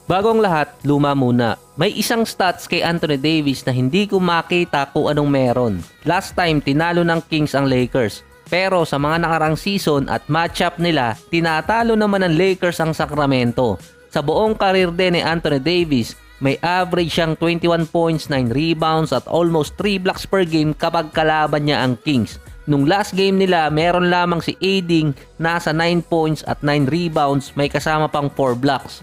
Bago ang lahat, luma muna. May isang stats kay Anthony Davis na hindi ko makita kung anong meron. Last time, tinalo ng Kings ang Lakers. Pero sa mga nakarang season at matchup nila, tinatalo naman ng Lakers ang Sacramento. Sa buong career din ni Anthony Davis, may average siyang 21 points, 9 rebounds at almost 3 blocks per game kapag kalaban niya ang Kings. Nung last game nila, meron lamang si AD nasa 9 points at 9 rebounds, may kasama pang 4 blocks.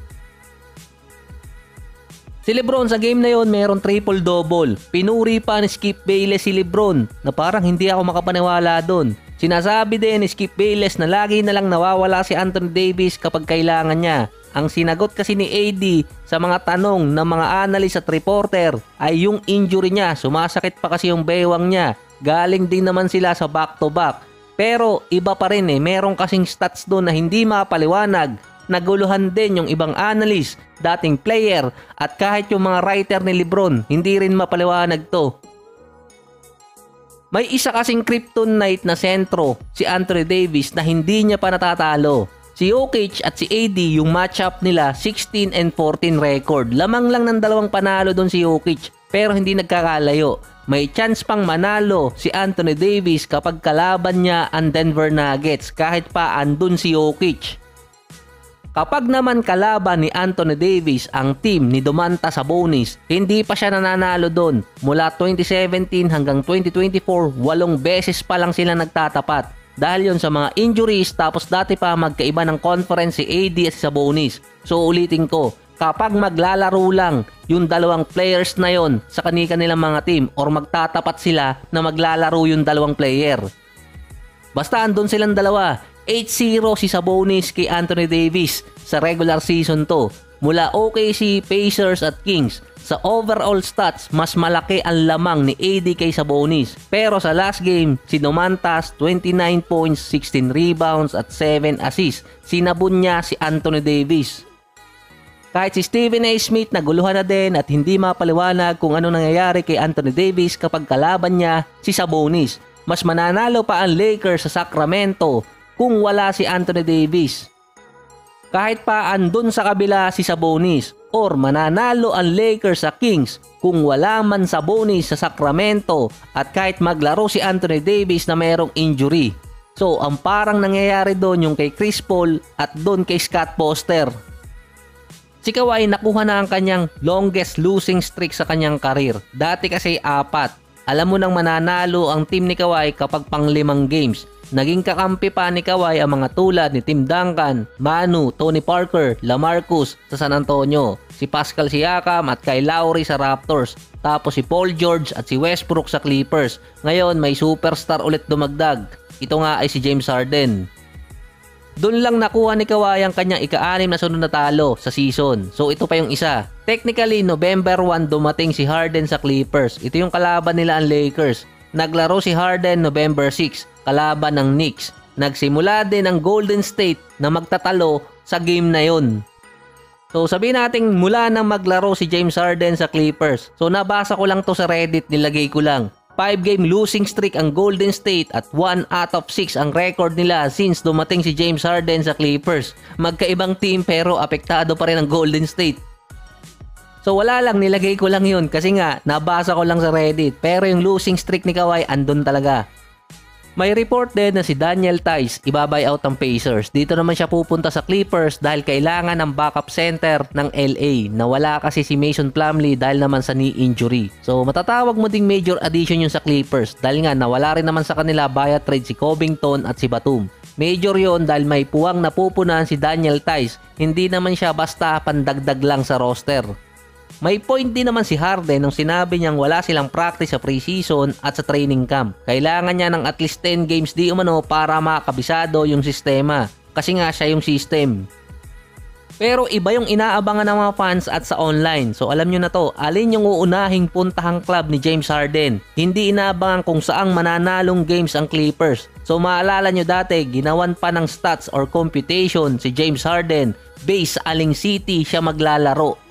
Si Lebron sa game na yon meron triple-double. Pinuri pa ni Skip Bayless si Lebron na parang hindi ako makapaniwala doon. Sinasabi din ni Skip Bayless na lagi na lang nawawala si Anthony Davis kapag kailangan niya. Ang sinagot kasi ni AD sa mga tanong ng mga analyst at reporter ay yung injury niya. Sumasakit pa kasi yung bewang niya. Galing din naman sila sa back-to-back. Pero iba pa rin meron kasing stats doon na hindi mapaliwanag. Naguluhan din yung ibang analyst, dating player at kahit yung mga writer ni Lebron, hindi rin mapaliwanag to. May isa kasing kryptonite na sentro, si Anthony Davis, na hindi niya pa natatalo. Si Jokic at si AD, yung matchup nila 16 and 14 record. Lamang lang ng dalawang panalo doon si Jokic pero hindi nagkakalayo. May chance pang manalo si Anthony Davis kapag kalaban niya ang Denver Nuggets kahit pa andun si Jokic. Kapag naman kalaban ni Anthony Davis ang team ni Domantas Sabonis, hindi pa siya nananalo doon. Mula 2017 hanggang 2024, 8 beses pa lang sila nagtatapat. Dahil yon sa mga injuries tapos dati pa magkaiba ng conference si AD at si Sabonis. So ulitin ko, kapag maglalaro lang yung dalawang players na yon sa kanilang mga team or magtatapat sila na maglalaro yung dalawang player. Basta andun silang dalawa. 8-0 si Sabonis kay Anthony Davis sa regular season to. Mula OKC, Pacers at Kings. Sa overall stats, mas malaki ang lamang ni AD kay Sabonis. Pero sa last game, si Domantas 29 points, 16 rebounds at 7 assists. Sinabun niya si Anthony Davis. Kahit si Stephen A. Smith naguluhan na din at hindi mapaliwanag kung ano nangyayari kay Anthony Davis kapag kalaban niya si Sabonis. Mas mananalo pa ang Lakers sa Sacramento kung wala si Anthony Davis. Kahit pa andun sa kabila si Sabonis or mananalo ang Lakers sa Kings kung wala man Sabonis sa Sacramento at kahit maglaro si Anthony Davis na mayroong injury. So ang parang nangyayari doon yung kay Chris Paul at doon kay Scott Foster. Si Kawhi nakuha na ang kanyang longest losing streak sa kanyang karir. Dati kasi 4. Alam mo nang mananalo ang team ni Kawhi kapag pang 5 games. Naging kakampi pa ni Kawhi ang mga tulad ni Tim Duncan, Manu, Tony Parker, LaMarcus sa San Antonio, si Pascal Siakam at Kyle Lowry sa Raptors, tapos si Paul George at si Westbrook sa Clippers. Ngayon may superstar ulit dumagdag. Ito nga ay si James Harden. Doon lang nakuha ni Kawhi ang kanyang ika-6 na sunod na talo sa season. So ito pa yung isa. Technically, November 1 dumating si Harden sa Clippers. Ito yung kalaban nila ang Lakers. Naglaro si Harden November 6, kalaban ng Knicks. Nagsimula din ang Golden State na magtatalo sa game na yon. So sabihin natin mula nang maglaro si James Harden sa Clippers. So nabasa ko lang to sa Reddit, nilagay ko lang. 5-game losing streak ang Golden State at 1 out of 6 ang record nila since dumating si James Harden sa Clippers. Magkaibang team pero apektado pa rin ang Golden State. So wala lang, nilagay ko lang yun kasi nga nabasa ko lang sa Reddit pero yung losing streak ni Kawhi andun talaga. May report din na si Daniel Theis ibabuy out ang Pacers. Dito naman siya pupunta sa Clippers dahil kailangan ng backup center ng LA. Nawala kasi si Mason Plumlee dahil naman sa knee injury. So matatawag mo ding major addition yung sa Clippers dahil nga nawala rin naman sa kanila via trade si Covington at si Batum. Major yon dahil may puwang napupunan si Daniel Theis. Hindi naman siya basta pandagdag lang sa roster. May point din naman si Harden nung sinabi niyang wala silang practice sa preseason at sa training camp. Kailangan niya ng at least 10 games di umano para makabisado yung sistema. Kasi nga siya yung system. Pero iba yung inaabangan ng mga fans at sa online. So alam nyo na to, alin yung uunahing puntahang club ni James Harden? Hindi inaabangan kung saang mananalong games ang Clippers. So maalala nyo dati, ginawan pa ng stats or computation si James Harden based sa aling city siya maglalaro.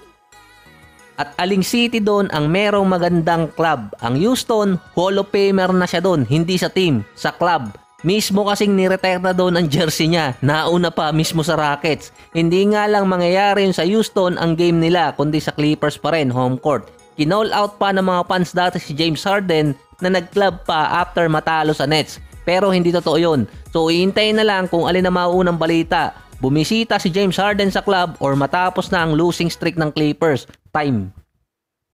At aling city doon ang merong magandang club. Ang Houston, Hall of Famer na siya doon, hindi sa team, sa club. Mismo kasing niretire na doon ang jersey niya, nauna pa mismo sa Rockets. Hindi nga lang mangyayari yun sa Houston ang game nila, kundi sa Clippers pa rin, home court. Kinall out pa ng mga fans dati si James Harden na nag-club pa after matalo sa Nets. Pero hindi totoo yun. So iintayin na lang kung alin na mauunang balita. Bumisita si James Harden sa club or matapos na ang losing streak ng Clippers. Time.